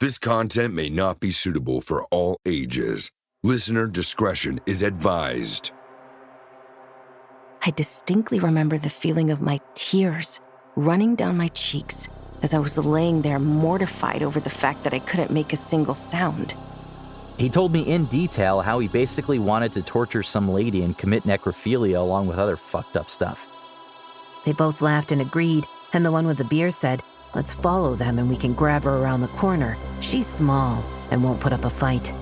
This content may not be suitable for all ages. Listener discretion is advised. I distinctly remember the feeling of my tears running down my cheeks as I was laying there mortified over the fact that I couldn't make a single sound. He told me in detail how he basically wanted to torture some lady and commit necrophilia along with other fucked up stuff. They both laughed and agreed, and the one with the beer said, "Let's follow them and we can grab her around the corner. She's small and won't put up a fight."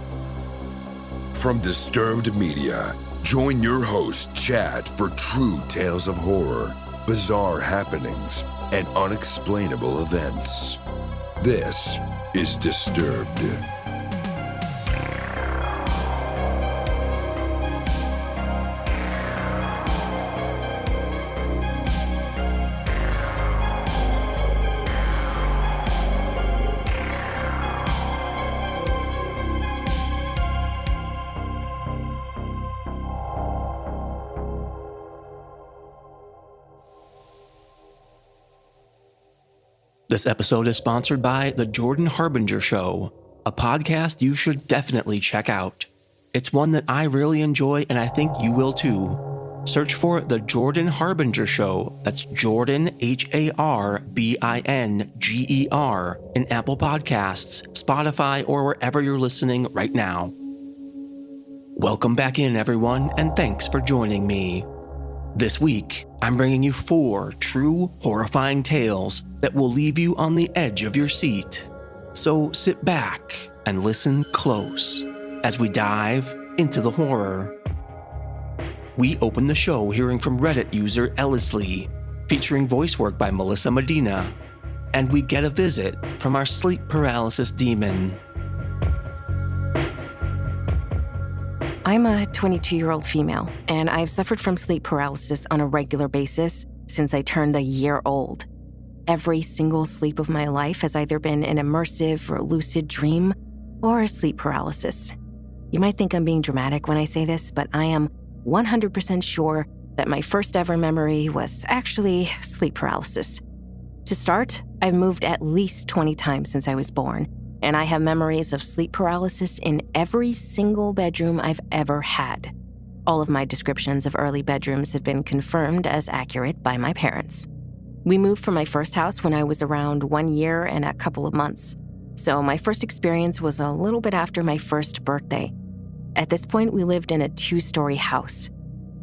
From Disturbed Media, join your host, Chad, for true tales of horror, bizarre happenings, and unexplainable events. This is Disturbed. This episode is sponsored by The Jordan Harbinger Show, a podcast you should definitely check out. It's one that I really enjoy and I think you will too. Search for The Jordan Harbinger Show, that's Jordan Harbinger, in Apple Podcasts, Spotify, or wherever you're listening right now. Welcome back in, everyone, and thanks for joining me. This week, I'm bringing you 4 true horrifying tales that will leave you on the edge of your seat. So sit back and listen close as we dive into the horror. We open the show hearing from Reddit user Ellisley, featuring voice work by Melissa Medina, and we get a visit from our sleep paralysis demon. I'm a 22-year-old female, and I've suffered from sleep paralysis on a regular basis since I turned a year old. Every single sleep of my life has either been an immersive or lucid dream or sleep paralysis. You might think I'm being dramatic when I say this, but I am 100% sure that my first ever memory was actually sleep paralysis. To start, I've moved at least 20 times since I was born, and I have memories of sleep paralysis in every single bedroom I've ever had. All of my descriptions of early bedrooms have been confirmed as accurate by my parents. We moved from my first house when I was around 1 year and a couple of months, so my first experience was a little bit after my first birthday. At this point, we lived in a 2-story house.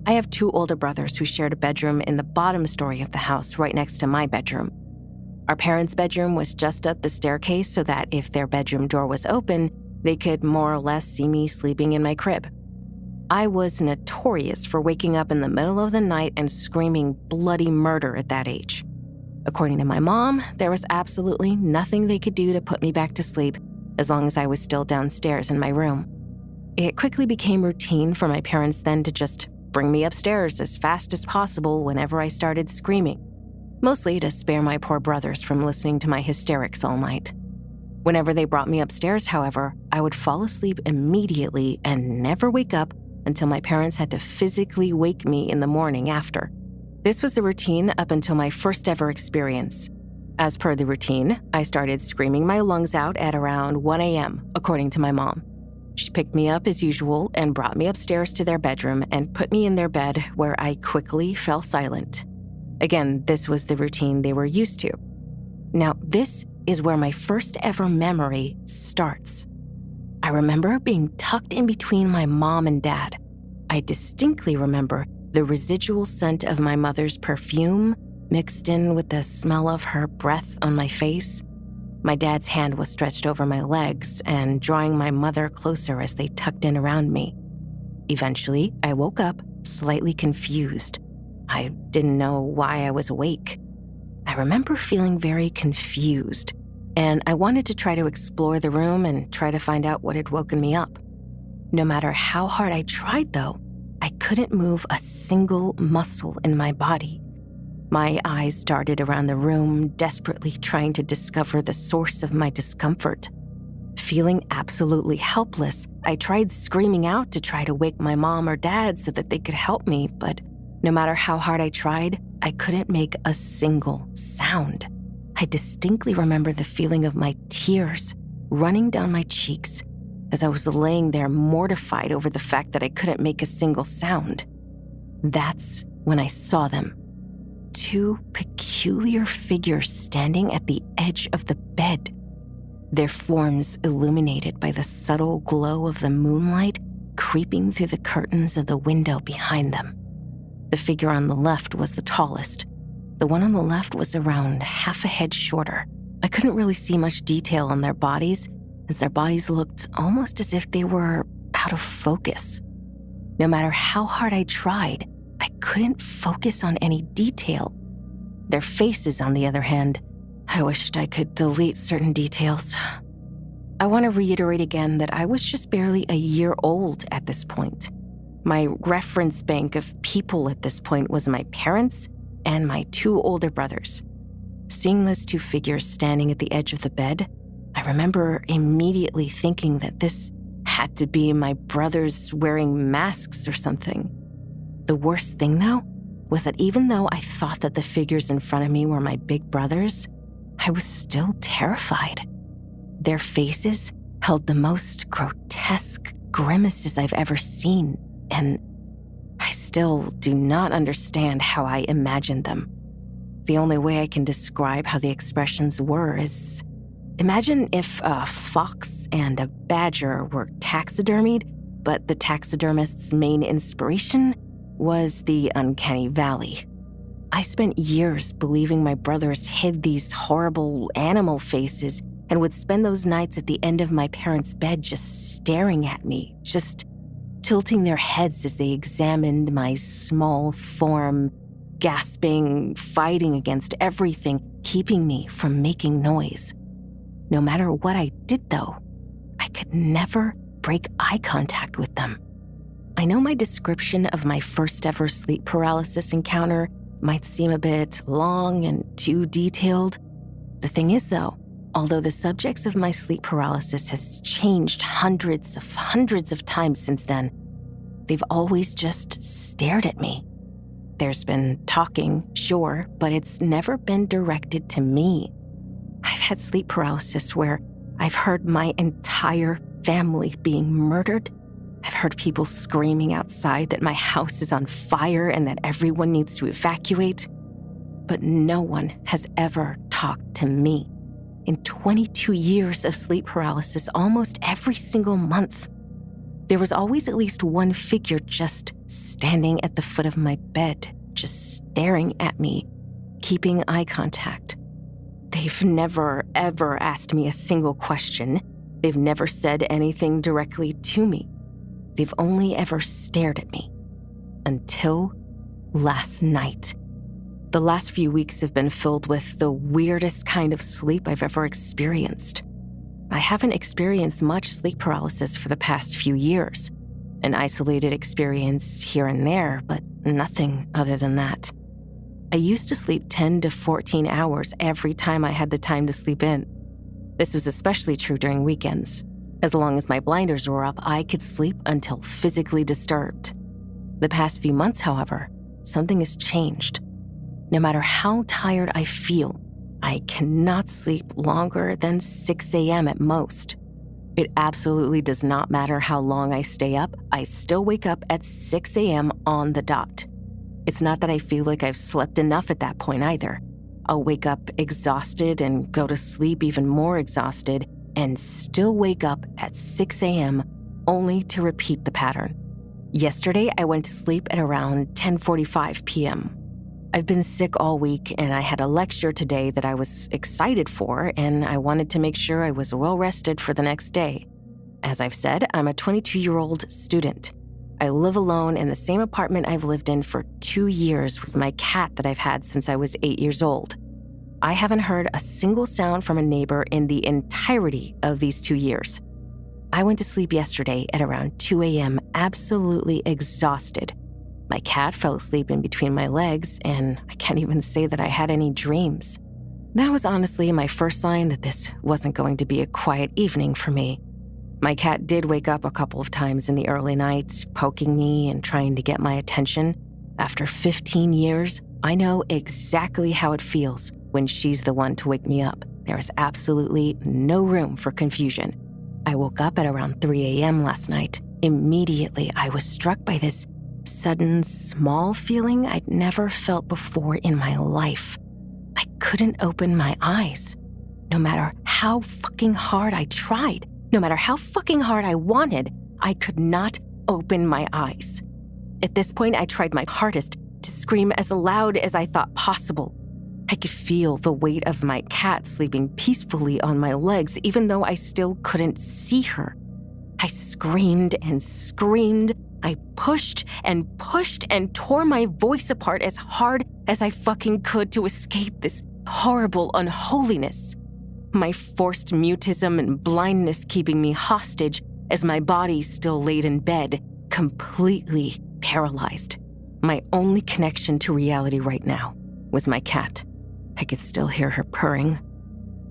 I have 2 older brothers who shared a bedroom in the bottom story of the house right next to my bedroom. Our parents' bedroom was just up the staircase so that if their bedroom door was open, they could more or less see me sleeping in my crib. I was notorious for waking up in the middle of the night and screaming bloody murder at that age. According to my mom, there was absolutely nothing they could do to put me back to sleep as long as I was still downstairs in my room. It quickly became routine for my parents then to just bring me upstairs as fast as possible whenever I started screaming, mostly to spare my poor brothers from listening to my hysterics all night. Whenever they brought me upstairs, however, I would fall asleep immediately and never wake up until my parents had to physically wake me in the morning after. This was the routine up until my first ever experience. As per the routine, I started screaming my lungs out at around 1 a.m., according to my mom. She picked me up as usual and brought me upstairs to their bedroom and put me in their bed, where I quickly fell silent. Again, this was the routine they were used to. Now, this is where my first ever memory starts. I remember being tucked in between my mom and dad. I distinctly remember the residual scent of my mother's perfume mixed in with the smell of her breath on my face. My dad's hand was stretched over my legs and drawing my mother closer as they tucked in around me. Eventually, I woke up slightly confused. I didn't know why I was awake. I remember feeling very confused, and I wanted to try to explore the room and try to find out what had woken me up. No matter how hard I tried, though, I couldn't move a single muscle in my body. My eyes darted around the room, desperately trying to discover the source of my discomfort. Feeling absolutely helpless, I tried screaming out to try to wake my mom or dad so that they could help me, but no matter how hard I tried, I couldn't make a single sound. I distinctly remember the feeling of my tears running down my cheeks as I was laying there mortified over the fact that I couldn't make a single sound. That's when I saw them. 2 peculiar figures standing at the edge of the bed, their forms illuminated by the subtle glow of the moonlight creeping through the curtains of the window behind them. The figure on the left was the tallest. The one on the left was around half a head shorter. I couldn't really see much detail on their bodies, as their bodies looked almost as if they were out of focus. No matter how hard I tried, I couldn't focus on any detail. Their faces, on the other hand, I wished I could delete certain details. I want to reiterate again that I was just barely a year old at this point. My reference bank of people at this point was my parents and my 2 older brothers. Seeing those 2 figures standing at the edge of the bed, I remember immediately thinking that this had to be my brothers wearing masks or something. The worst thing, though, was that even though I thought that the figures in front of me were my big brothers, I was still terrified. Their faces held the most grotesque grimaces I've ever seen, and I still do not understand how I imagined them. The only way I can describe how the expressions were is, imagine if a fox and a badger were taxidermied, but the taxidermist's main inspiration was the uncanny valley. I spent years believing my brothers hid these horrible animal faces and would spend those nights at the end of my parents' bed just staring at me, just tilting their heads as they examined my small form, gasping, fighting against everything, keeping me from making noise. No matter what I did, though, I could never break eye contact with them. I know my description of my first ever sleep paralysis encounter might seem a bit long and too detailed. The thing is, though, although the subjects of my sleep paralysis has changed hundreds of times since then, they've always just stared at me. There's been talking, sure, but it's never been directed to me. I've had sleep paralysis where I've heard my entire family being murdered. I've heard people screaming outside that my house is on fire and that everyone needs to evacuate. But no one has ever talked to me. In 22 years of sleep paralysis, almost every single month, there was always at least one figure just standing at the foot of my bed, just staring at me, keeping eye contact. They've never, ever asked me a single question. They've never said anything directly to me. They've only ever stared at me. Until last night. The last few weeks have been filled with the weirdest kind of sleep I've ever experienced. I haven't experienced much sleep paralysis for the past few years. An isolated experience here and there, but nothing other than that. I used to sleep 10 to 14 hours every time I had the time to sleep in. This was especially true during weekends. As long as my blinders were up, I could sleep until physically disturbed. The past few months, however, something has changed. No matter how tired I feel, I cannot sleep longer than 6 a.m. at most. It absolutely does not matter how long I stay up, I still wake up at 6 a.m. on the dot. It's not that I feel like I've slept enough at that point either. I'll wake up exhausted and go to sleep even more exhausted and still wake up at 6 a.m. only to repeat the pattern. Yesterday, I went to sleep at around 10:45 p.m. I've been sick all week and I had a lecture today that I was excited for, and I wanted to make sure I was well rested for the next day. As I've said, I'm a 22-year-old student. I live alone in the same apartment I've lived in for 2 years with my cat that I've had since I was 8 years old. I haven't heard a single sound from a neighbor in the entirety of these 2 years. I went to sleep yesterday at around 2 a.m., absolutely exhausted. My cat fell asleep in between my legs, and I can't even say that I had any dreams. That was honestly my first sign that this wasn't going to be a quiet evening for me. My cat did wake up a couple of times in the early night, poking me and trying to get my attention. After 15 years, I know exactly how it feels when she's the one to wake me up. There is absolutely no room for confusion. I woke up at around 3 a.m. last night. Immediately, I was struck by this sudden, small feeling I'd never felt before in my life. I couldn't open my eyes. No matter how fucking hard I tried, no matter how fucking hard I wanted, I could not open my eyes. At this point, I tried my hardest to scream as loud as I thought possible. I could feel the weight of my cat sleeping peacefully on my legs, even though I still couldn't see her. I screamed and screamed. I pushed and pushed and tore my voice apart as hard as I fucking could to escape this horrible unholiness. My forced mutism and blindness keeping me hostage as my body still laid in bed, completely paralyzed. My only connection to reality right now was my cat. I could still hear her purring.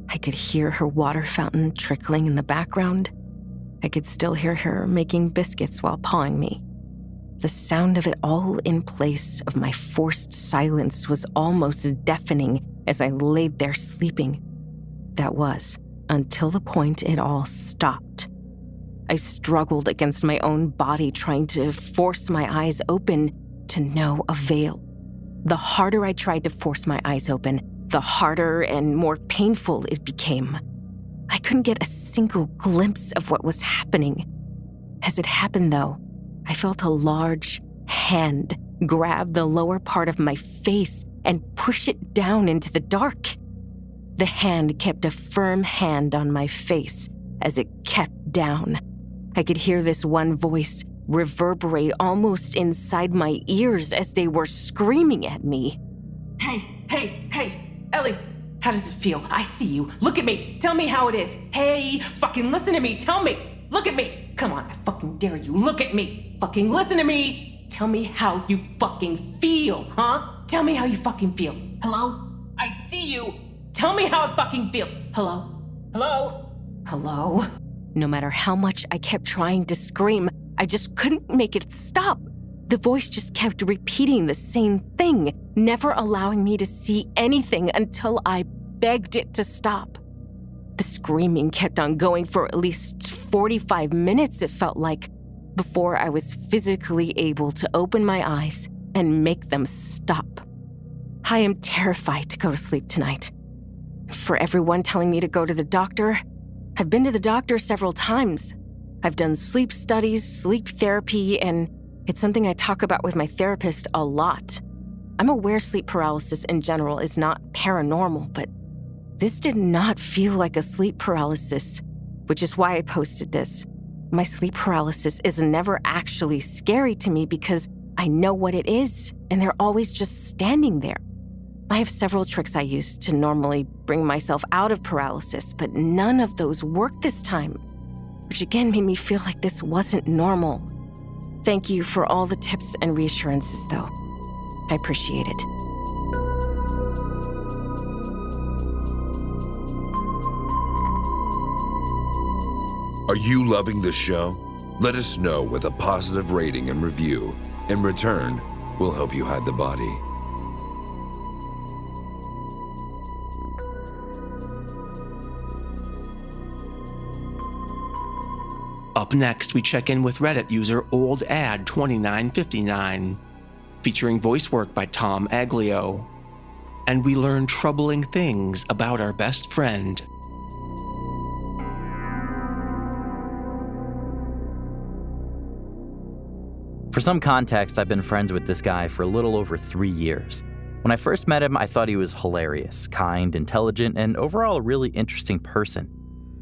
I could hear her water fountain trickling in the background. I could still hear her making biscuits while pawing me. The sound of it all in place of my forced silence was almost deafening as I laid there sleeping. That was, until the point it all stopped. I struggled against my own body, trying to force my eyes open, to no avail. The harder I tried to force my eyes open, the harder and more painful it became. I couldn't get a single glimpse of what was happening. As it happened, though, I felt a large hand grab the lower part of my face and push it down into the dark. The hand kept a firm hand on my face as it kept down. I could hear this one voice reverberate almost inside my ears as they were screaming at me. Hey, Ellie, how does it feel? I see you. Look at me. Tell me how it is. Hey, fucking listen to me. Tell me. Look at me. Come on, I fucking dare you. Look at me. Fucking listen to me. Tell me how you fucking feel, huh? Tell me how you fucking feel. Hello? I see you. Tell me how it fucking feels. Hello? Hello? No matter how much I kept trying to scream, I just couldn't make it stop. The voice just kept repeating the same thing, never allowing me to see anything until I begged it to stop. The screaming kept on going for at least 45 minutes, it felt like, before I was physically able to open my eyes and make them stop. I am terrified to go to sleep tonight. For everyone telling me to go to the doctor, I've been to the doctor several times. I've done sleep studies, sleep therapy, and it's something I talk about with my therapist a lot. I'm aware sleep paralysis in general is not paranormal, but this did not feel like a sleep paralysis, which is why I posted this. My sleep paralysis is never actually scary to me because I know what it is, and they're always just standing there. I have several tricks I use to normally bring myself out of paralysis, but none of those worked this time, which again made me feel like this wasn't normal. Thank you for all the tips and reassurances, though. I appreciate it. Are you loving the show? Let us know with a positive rating and review. In return, we'll help you hide the body. Up next, we check in with Reddit user OldAd2959, featuring voice work by Tom Aglio. And we learn troubling things about our best friend. For some context, I've been friends with this guy for a little over 3 years. When I first met him, I thought he was hilarious, kind, intelligent, and overall a really interesting person.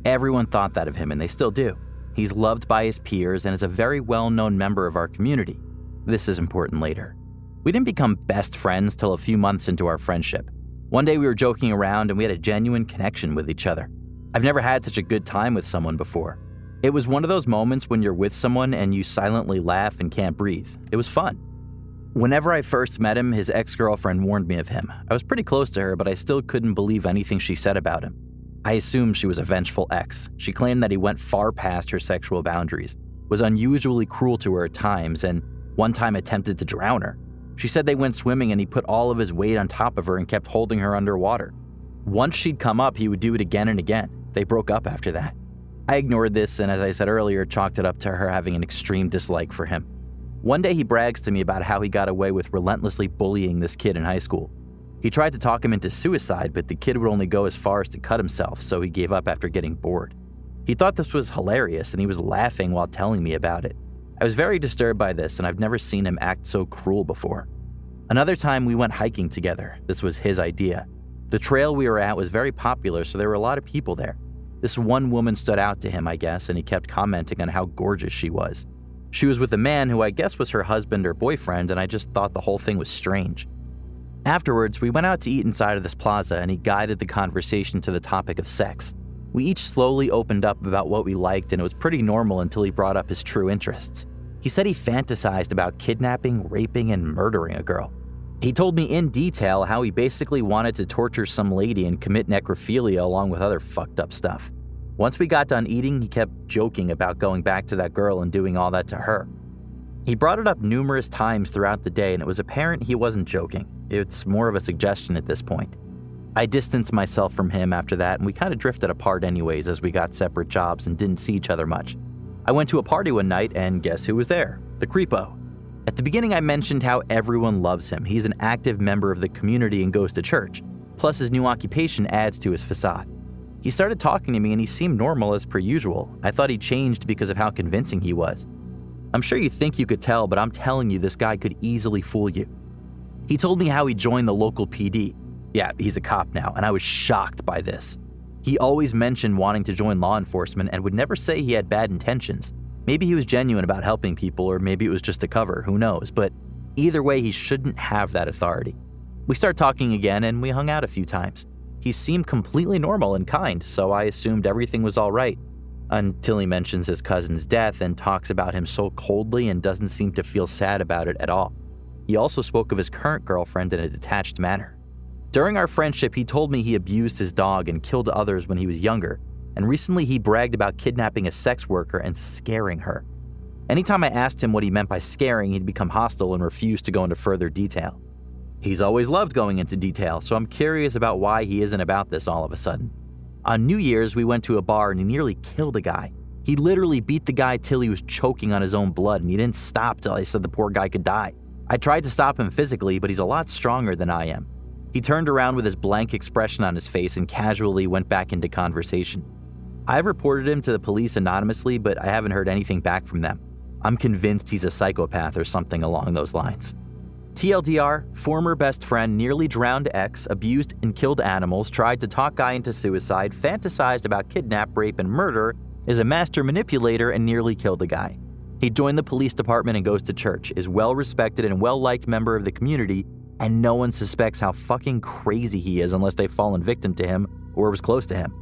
Everyone thought that of him, and they still do. He's loved by his peers and is a very well-known member of our community. This is important later. We didn't become best friends till a few months into our friendship. One day we were joking around and we had a genuine connection with each other. I've never had such a good time with someone before. It was one of those moments when you're with someone and you silently laugh and can't breathe. It was fun. Whenever I first met him, his ex-girlfriend warned me of him. I was pretty close to her, but I still couldn't believe anything she said about him. I assumed she was a vengeful ex. She claimed that he went far past her sexual boundaries, was unusually cruel to her at times, and one time attempted to drown her. She said they went swimming and he put all of his weight on top of her and kept holding her underwater. Once she'd come up, he would do it again and again. They broke up after that. I ignored this and, as I said earlier, chalked it up to her having an extreme dislike for him. One day he brags to me about how he got away with relentlessly bullying this kid in high school. He tried to talk him into suicide, but the kid would only go as far as to cut himself, so he gave up after getting bored. He thought this was hilarious and he was laughing while telling me about it. I was very disturbed by this, and I've never seen him act so cruel before. Another time we went hiking together. This was his idea. The trail we were at was very popular, so there were a lot of people there. This one woman stood out to him, I guess, and he kept commenting on how gorgeous she was. She was with a man who I guess was her husband or boyfriend, and I just thought the whole thing was strange. Afterwards, we went out to eat inside of this plaza, and he guided the conversation to the topic of sex. We each slowly opened up about what we liked, and it was pretty normal until he brought up his true interests. He said he fantasized about kidnapping, raping, and murdering a girl. He told me in detail how he basically wanted to torture some lady and commit necrophilia along with other fucked up stuff. Once we got done eating, he kept joking about going back to that girl and doing all that to her. He brought it up numerous times throughout the day, and it was apparent he wasn't joking. It's more of a suggestion at this point. I distanced myself from him after that, and we kind of drifted apart anyways as we got separate jobs and didn't see each other much. I went to a party one night, and guess who was there? The creepo. At the beginning, I mentioned how everyone loves him. He's an active member of the community and goes to church. Plus, his new occupation adds to his facade. He started talking to me and he seemed normal as per usual. I thought he changed because of how convincing he was. I'm sure you think you could tell, but I'm telling you this guy could easily fool you. He told me how he joined the local PD. Yeah, he's a cop now, and I was shocked by this. He always mentioned wanting to join law enforcement and would never say he had bad intentions. Maybe he was genuine about helping people, or maybe it was just a cover, who knows, but either way, he shouldn't have that authority. We started talking again and we hung out a few times. He seemed completely normal and kind, so I assumed everything was all right, until he mentions his cousin's death and talks about him so coldly and doesn't seem to feel sad about it at all. He also spoke of his current girlfriend in a detached manner. During our friendship, he told me he abused his dog and killed others when he was younger, and recently he bragged about kidnapping a sex worker and scaring her. Anytime I asked him what he meant by scaring, he'd become hostile and refused to go into further detail. He's always loved going into detail, so I'm curious about why he isn't about this all of a sudden. On New Year's, we went to a bar and he nearly killed a guy. He literally beat the guy till he was choking on his own blood, and he didn't stop till I said the poor guy could die. I tried to stop him physically, but he's a lot stronger than I am. He turned around with his blank expression on his face and casually went back into conversation. I've reported him to the police anonymously, but I haven't heard anything back from them. I'm convinced he's a psychopath or something along those lines. TLDR, former best friend, nearly drowned ex, abused and killed animals, tried to talk guy into suicide, fantasized about kidnap, rape, and murder, is a master manipulator, and nearly killed a guy. He joined the police department and goes to church, is well-respected and well-liked member of the community, and no one suspects how fucking crazy he is unless they've fallen victim to him or was close to him.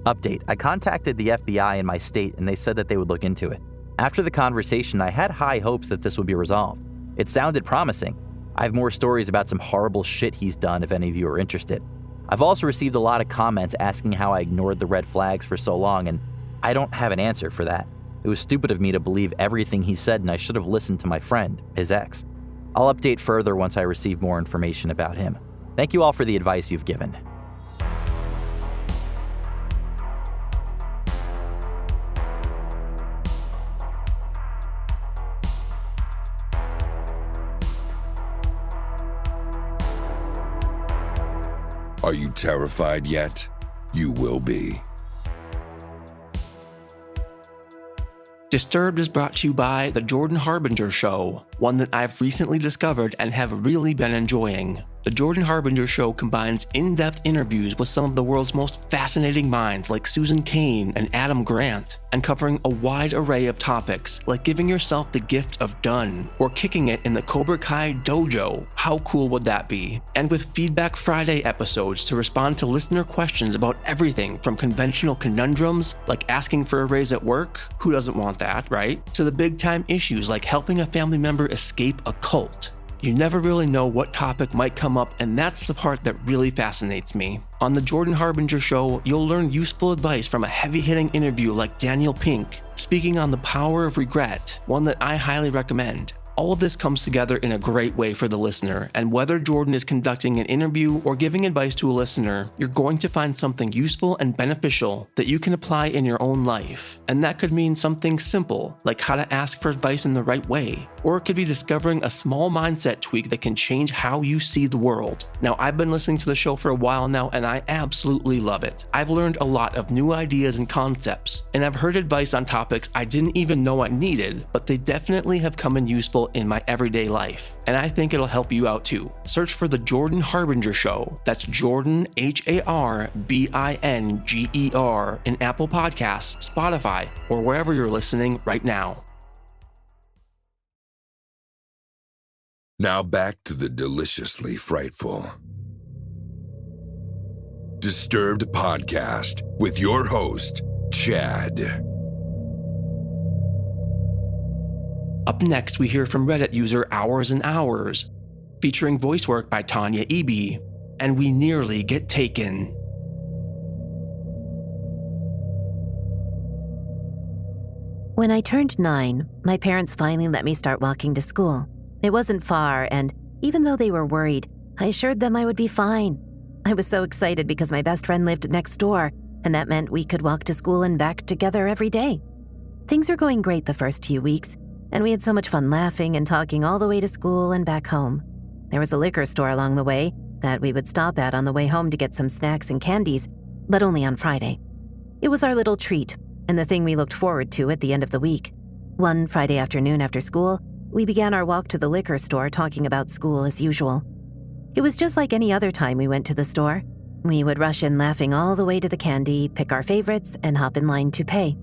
Update, I contacted the FBI in my state and they said that they would look into it. After the conversation, I had high hopes that this would be resolved. It sounded promising. I have more stories about some horrible shit he's done if any of you are interested. I've also received a lot of comments asking how I ignored the red flags for so long, and I don't have an answer for that. It was stupid of me to believe everything he said, and I should have listened to my friend, his ex. I'll update further once I receive more information about him. Thank you all for the advice you've given. Are you terrified yet? You will be. Disturbed is brought to you by The Jordan Harbinger Show, one that I've recently discovered and have really been enjoying. The Jordan Harbinger Show combines in-depth interviews with some of the world's most fascinating minds like Susan Cain and Adam Grant, and covering a wide array of topics like giving yourself the gift of done or kicking it in the Cobra Kai dojo. How cool would that be? And with Feedback Friday episodes to respond to listener questions about everything from conventional conundrums like asking for a raise at work, who doesn't want that, right? To the big time issues like helping a family member escape a cult. You never really know what topic might come up, and that's the part that really fascinates me. On The Jordan Harbinger Show, you'll learn useful advice from a heavy-hitting interview like Daniel Pink, speaking on the power of regret, one that I highly recommend. All of this comes together in a great way for the listener, and whether Jordan is conducting an interview or giving advice to a listener, you're going to find something useful and beneficial that you can apply in your own life. And that could mean something simple, like how to ask for advice in the right way, or it could be discovering a small mindset tweak that can change how you see the world. Now, I've been listening to the show for a while now, and I absolutely love it. I've learned a lot of new ideas and concepts, and I've heard advice on topics I didn't even know I needed, but they definitely have come in useful in my everyday life, and I think it'll help you out too. Search for The Jordan Harbinger Show. That's Jordan, Harbinger, in Apple Podcasts, Spotify, or wherever you're listening right now. Now back to the deliciously frightful Disturbed Podcast with your host, Chad. Up next, we hear from Reddit user Hours and Hours, featuring voice work by Tanya Eby, and we nearly get taken. When I turned 9, my parents finally let me start walking to school. It wasn't far, and even though they were worried, I assured them I would be fine. I was so excited because my best friend lived next door, and that meant we could walk to school and back together every day. Things were going great the first few weeks, and we had so much fun laughing and talking all the way to school and back home. There was a liquor store along the way that we would stop at on the way home to get some snacks and candies, but only on Friday. It was our little treat, and the thing we looked forward to at the end of the week. One Friday afternoon after school, we began our walk to the liquor store talking about school as usual. It was just like any other time we went to the store. We would rush in laughing all the way to the candy, pick our favorites, and hop in line to pay.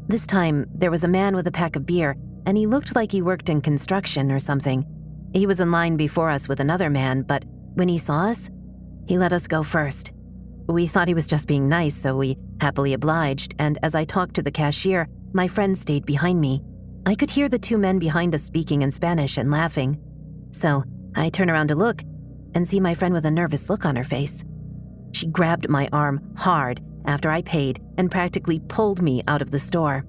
This time, there was a man with a pack of beer, and he looked like he worked in construction or something. He was in line before us with another man, but when he saw us, he let us go first. We thought he was just being nice, so we happily obliged, and as I talked to the cashier, my friend stayed behind me. I could hear the two men behind us speaking in Spanish and laughing. So I turn around to look and see my friend with a nervous look on her face. She grabbed my arm hard after I paid and practically pulled me out of the store.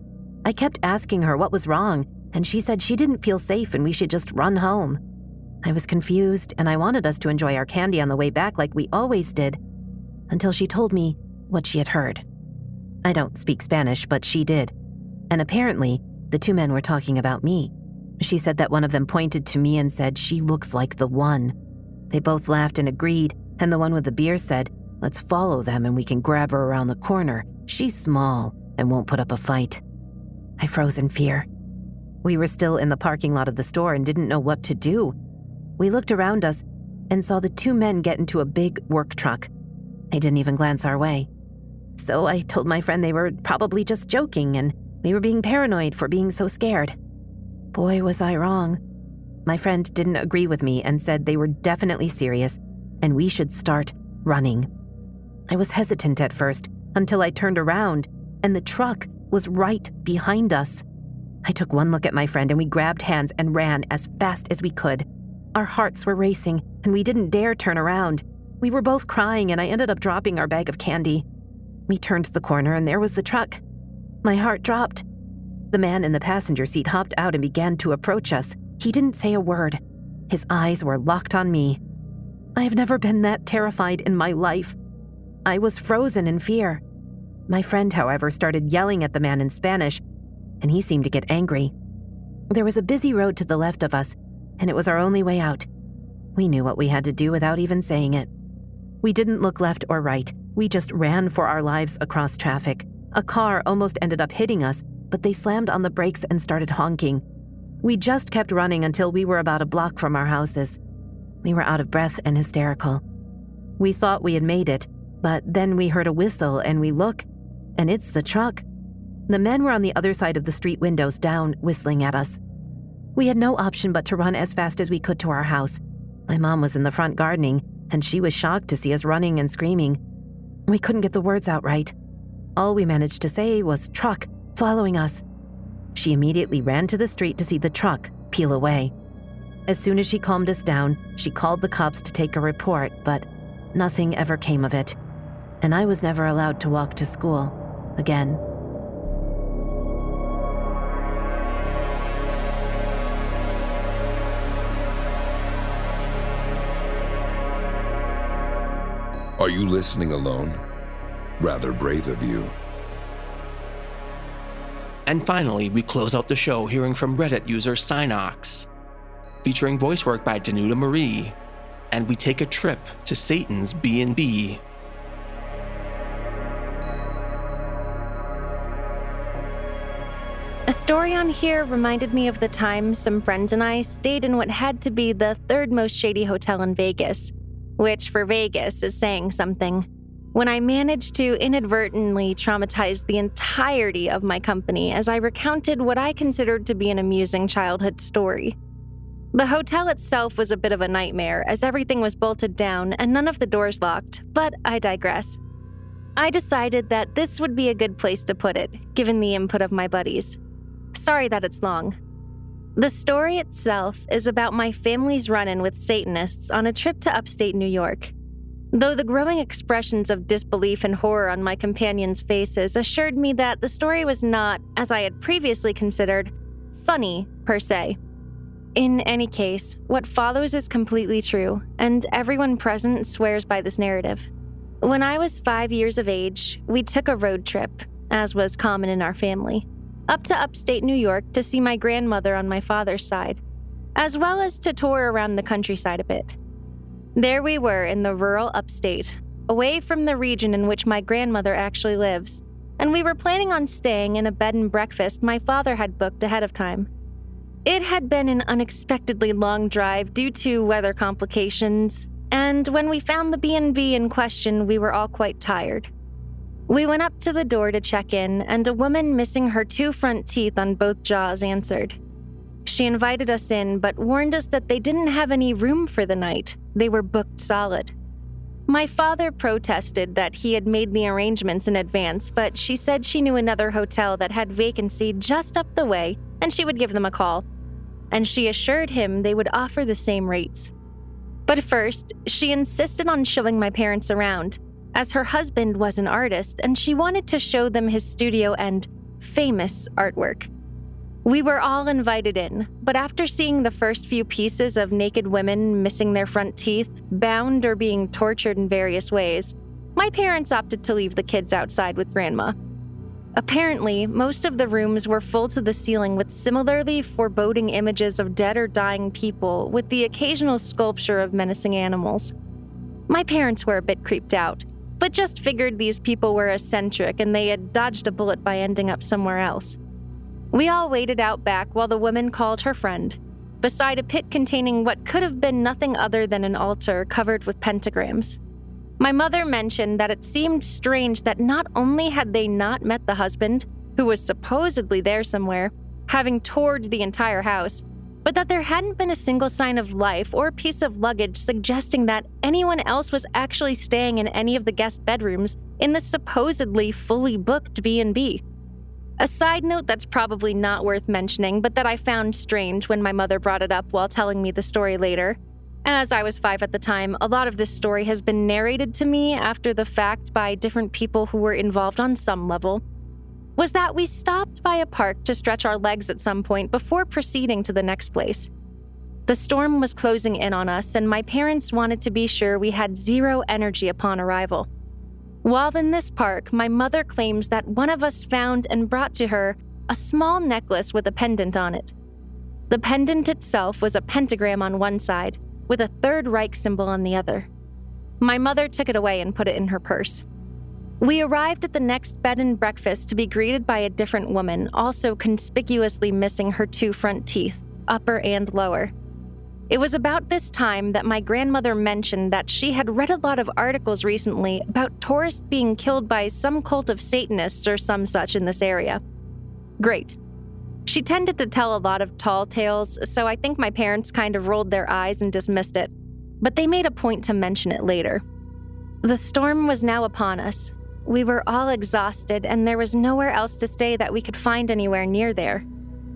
I kept asking her what was wrong, and she said she didn't feel safe and we should just run home. I was confused, and I wanted us to enjoy our candy on the way back like we always did, until she told me what she had heard. I don't speak Spanish, but she did, and apparently the two men were talking about me. She said that one of them pointed to me and said, "She looks like the one." They both laughed and agreed, and the one with the beer said, "Let's follow them and we can grab her around the corner. She's small and won't put up a fight." I froze in fear. We were still in the parking lot of the store and didn't know what to do. We looked around us and saw the two men get into a big work truck. They didn't even glance our way. So I told my friend they were probably just joking and we were being paranoid for being so scared. Boy, was I wrong. My friend didn't agree with me and said they were definitely serious and we should start running. I was hesitant at first until I turned around and the truck was right behind us. I took one look at my friend and we grabbed hands and ran as fast as we could. Our hearts were racing and we didn't dare turn around. We were both crying and I ended up dropping our bag of candy. We turned the corner and there was the truck. My heart dropped. The man in the passenger seat hopped out and began to approach us. He didn't say a word. His eyes were locked on me. I have never been that terrified in my life. I was frozen in fear. My friend, however, started yelling at the man in Spanish, and he seemed to get angry. There was a busy road to the left of us, and it was our only way out. We knew what we had to do without even saying it. We didn't look left or right. We just ran for our lives across traffic. A car almost ended up hitting us, but they slammed on the brakes and started honking. We just kept running until we were about a block from our houses. We were out of breath and hysterical. We thought we had made it, but then we heard a whistle and we look, and it's the truck. The men were on the other side of the street, windows down, whistling at us. We had no option but to run as fast as we could to our house. My mom was in the front gardening, and she was shocked to see us running and screaming. We couldn't get the words out right. All we managed to say was, "Truck, following us." She immediately ran to the street to see the truck peel away. As soon as she calmed us down, she called the cops to take a report, but nothing ever came of it. And I was never allowed to walk to school again. Are you listening alone? Rather brave of you. And finally, we close out the show hearing from Reddit user Synox, featuring voice work by Danuta Marie, and we take a trip to Satan's B&B. A story on here reminded me of the time some friends and I stayed in what had to be the third most shady hotel in Vegas, which for Vegas is saying something, when I managed to inadvertently traumatize the entirety of my company as I recounted what I considered to be an amusing childhood story. The hotel itself was a bit of a nightmare as everything was bolted down and none of the doors locked, but I digress. I decided that this would be a good place to put it, given the input of my buddies. Sorry that it's long. The story itself is about my family's run-in with Satanists on a trip to upstate New York. Though the growing expressions of disbelief and horror on my companions' faces assured me that the story was not, as I had previously considered, funny per se. In any case, what follows is completely true, and everyone present swears by this narrative. When I was 5 years of age, we took a road trip, as was common in our family, up to upstate New York to see my grandmother on my father's side, as well as to tour around the countryside a bit. There we were in the rural upstate, away from the region in which my grandmother actually lives, and we were planning on staying in a bed and breakfast my father had booked ahead of time. It had been an unexpectedly long drive due to weather complications, and when we found the B&B in question, we were all quite tired. We went up to the door to check in, and a woman missing her 2 front teeth on both jaws answered. She invited us in, but warned us that they didn't have any room for the night. They were booked solid. My father protested that he had made the arrangements in advance, but she said she knew another hotel that had vacancy just up the way, and she would give them a call. And she assured him they would offer the same rates. But first, she insisted on showing my parents around, as her husband was an artist and she wanted to show them his studio and famous artwork. We were all invited in, but after seeing the first few pieces of naked women missing their front teeth, bound or being tortured in various ways, my parents opted to leave the kids outside with Grandma. Apparently, most of the rooms were full to the ceiling with similarly foreboding images of dead or dying people, with the occasional sculpture of menacing animals. My parents were a bit creeped out, but just figured these people were eccentric and they had dodged a bullet by ending up somewhere else. We all waited out back while the woman called her friend, beside a pit containing what could have been nothing other than an altar covered with pentagrams. My mother mentioned that it seemed strange that not only had they not met the husband, who was supposedly there somewhere, having toured the entire house, but that there hadn't been a single sign of life or piece of luggage suggesting that anyone else was actually staying in any of the guest bedrooms in the supposedly fully booked B&B. A side note that's probably not worth mentioning, but that I found strange when my mother brought it up while telling me the story later. As I was 5 at the time, a lot of this story has been narrated to me after the fact by different people who were involved on some level, was that we stopped by a park to stretch our legs at some point before proceeding to the next place. The storm was closing in on us, and my parents wanted to be sure we had zero energy upon arrival. While in this park, my mother claims that one of us found and brought to her a small necklace with a pendant on it. The pendant itself was a pentagram on one side, with a Third Reich symbol on the other. My mother took it away and put it in her purse. We arrived at the next bed and breakfast to be greeted by a different woman, also conspicuously missing her 2 front teeth, upper and lower. It was about this time that my grandmother mentioned that she had read a lot of articles recently about tourists being killed by some cult of Satanists or some such in this area. Great. She tended to tell a lot of tall tales, so I think my parents kind of rolled their eyes and dismissed it, but they made a point to mention it later. The storm was now upon us. We were all exhausted, and there was nowhere else to stay that we could find anywhere near there.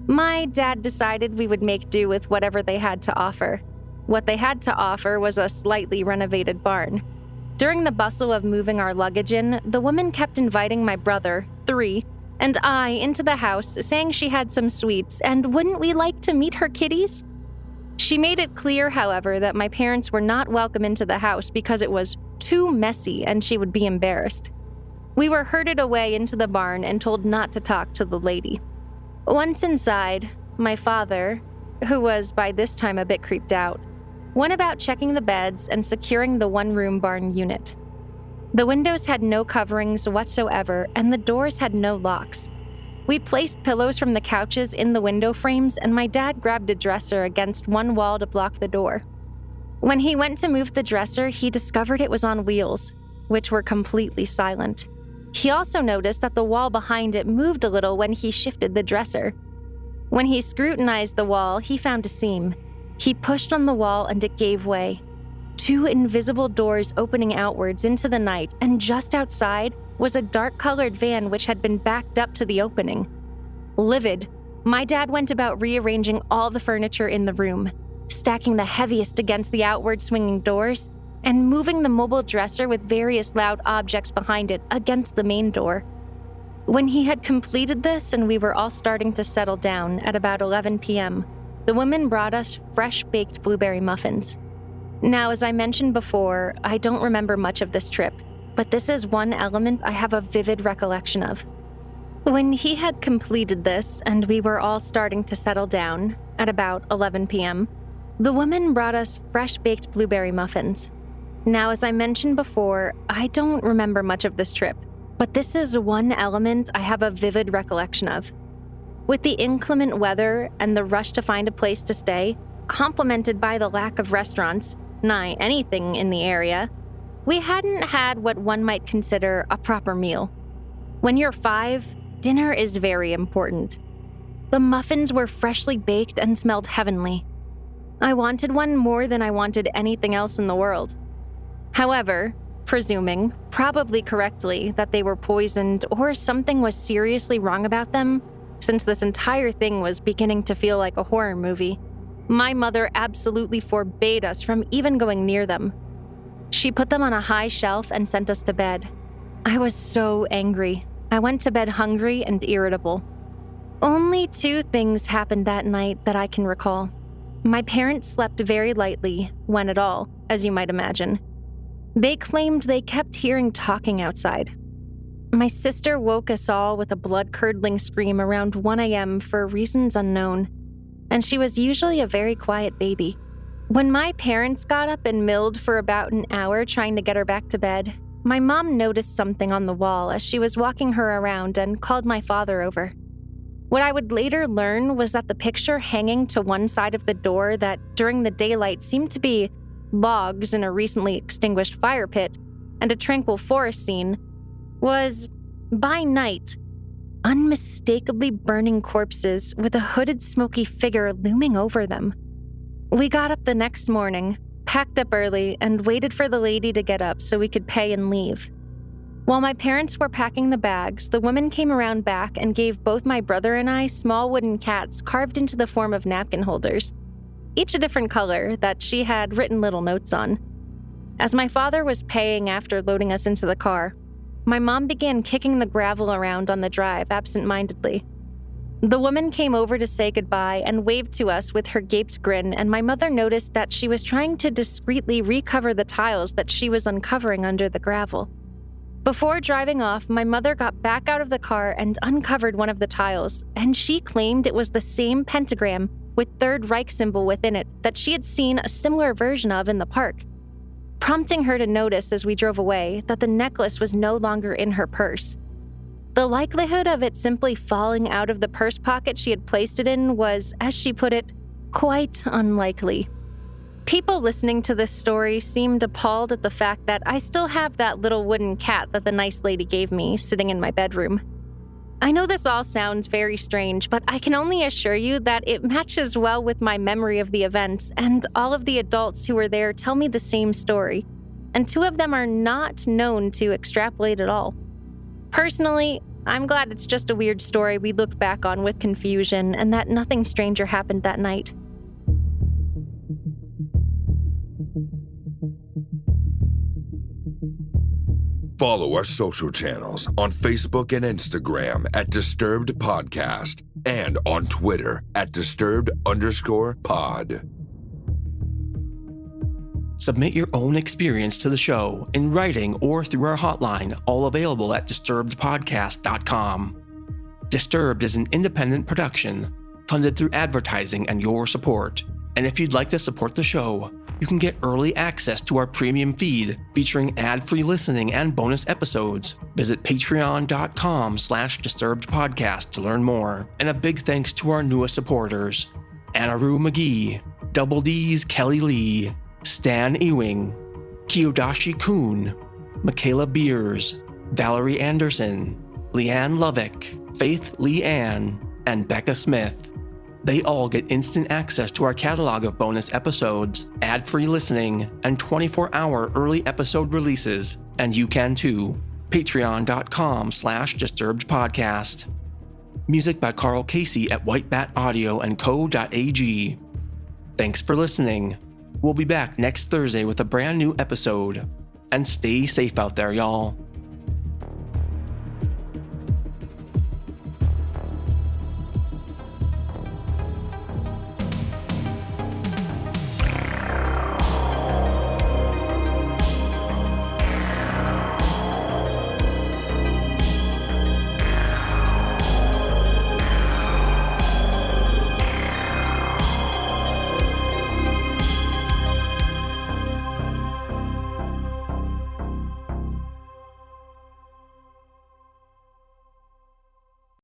My dad decided we would make do with whatever they had to offer. What they had to offer was a slightly renovated barn. During the bustle of moving our luggage in, the woman kept inviting my brother, 3, and I into the house, saying she had some sweets, and wouldn't we like to meet her kitties? She made it clear, however, that my parents were not welcome into the house because it was too messy and she would be embarrassed. We were herded away into the barn and told not to talk to the lady. Once inside, my father, who was by this time a bit creeped out, went about checking the beds and securing the one-room barn unit. The windows had no coverings whatsoever, and the doors had no locks. We placed pillows from the couches in the window frames, and my dad grabbed a dresser against one wall to block the door. When he went to move the dresser, he discovered it was on wheels, which were completely silent. He also noticed that the wall behind it moved a little when he shifted the dresser. When he scrutinized the wall, he found a seam. He pushed on the wall and it gave way. 2 invisible doors opening outwards into the night, and just outside was a dark-colored van which had been backed up to the opening. Livid, my dad went about rearranging all the furniture in the room, stacking the heaviest against the outward swinging doors, and moving the mobile dresser with various loud objects behind it against the main door. When he had completed this and we were all starting to settle down at about 11 p.m., the woman brought us fresh-baked blueberry muffins. Now, as I mentioned before, I don't remember much of this trip, but this is one element I have a vivid recollection of. When he had completed this and we were all starting to settle down at about 11 p.m., the woman brought us fresh-baked blueberry muffins. Now, as I mentioned before, I don't remember much of this trip, but this is one element I have a vivid recollection of. With the inclement weather and the rush to find a place to stay, complemented by the lack of restaurants, nigh anything in the area, we hadn't had what one might consider a proper meal. When you're 5, dinner is very important. The muffins were freshly baked and smelled heavenly. I wanted one more than I wanted anything else in the world. However, presuming, probably correctly, that they were poisoned or something was seriously wrong about them, since this entire thing was beginning to feel like a horror movie, my mother absolutely forbade us from even going near them. She put them on a high shelf and sent us to bed. I was so angry. I went to bed hungry and irritable. Only 2 things happened that night that I can recall. My parents slept very lightly, when at all, as you might imagine. They claimed they kept hearing talking outside. My sister woke us all with a blood-curdling scream around 1 a.m. for reasons unknown, and she was usually a very quiet baby. When my parents got up and milled for about an hour trying to get her back to bed, my mom noticed something on the wall as she was walking her around and called my father over. What I would later learn was that the picture hanging to one side of the door that during the daylight seemed to be logs in a recently extinguished fire pit and a tranquil forest scene was, by night, unmistakably burning corpses with a hooded smoky figure looming over them. We got up the next morning, packed up early, and waited for the lady to get up so we could pay and leave. While my parents were packing the bags, the woman came around back and gave both my brother and I small wooden cats carved into the form of napkin holders, each a different color that she had written little notes on. As my father was paying after loading us into the car, my mom began kicking the gravel around on the drive absent-mindedly. The woman came over to say goodbye and waved to us with her gaped grin, and my mother noticed that she was trying to discreetly recover the tiles that she was uncovering under the gravel. Before driving off, my mother got back out of the car and uncovered one of the tiles, and she claimed it was the same pentagram with Third Reich symbol within it that she had seen a similar version of in the park, prompting her to notice as we drove away that the necklace was no longer in her purse. The likelihood of it simply falling out of the purse pocket she had placed it in was, as she put it, quite unlikely. People listening to this story seemed appalled at the fact that I still have that little wooden cat that the nice lady gave me sitting in my bedroom. I know this all sounds very strange, but I can only assure you that it matches well with my memory of the events, and all of the adults who were there tell me the same story, and 2 of them are not known to extrapolate at all. Personally, I'm glad it's just a weird story we look back on with confusion and that nothing stranger happened that night. Follow our social channels on Facebook and Instagram at Disturbed Podcast and on Twitter at Disturbed_pod. Submit your own experience to the show in writing or through our hotline, all available at disturbedpodcast.com. Disturbed is an independent production, funded through advertising and your support. And if you'd like to support the show, you can get early access to our premium feed featuring ad-free listening and bonus episodes. Visit patreon.com/disturbedpodcast to learn more. And a big thanks to our newest supporters: Anaru McGee, Double D's Kelly Lee, Stan Ewing, Kiyodashi Kuhn, Michaela Beers, Valerie Anderson, Leanne Lovick, Faith Lee Ann, and Becca Smith. They all get instant access to our catalog of bonus episodes, ad-free listening, and 24-hour early episode releases. And you can too. Patreon.com/disturbedpodcast. Music by Carl Casey at whitebataudio.co.ag. Thanks for listening. We'll be back next Thursday with a brand new episode. And stay safe out there, y'all.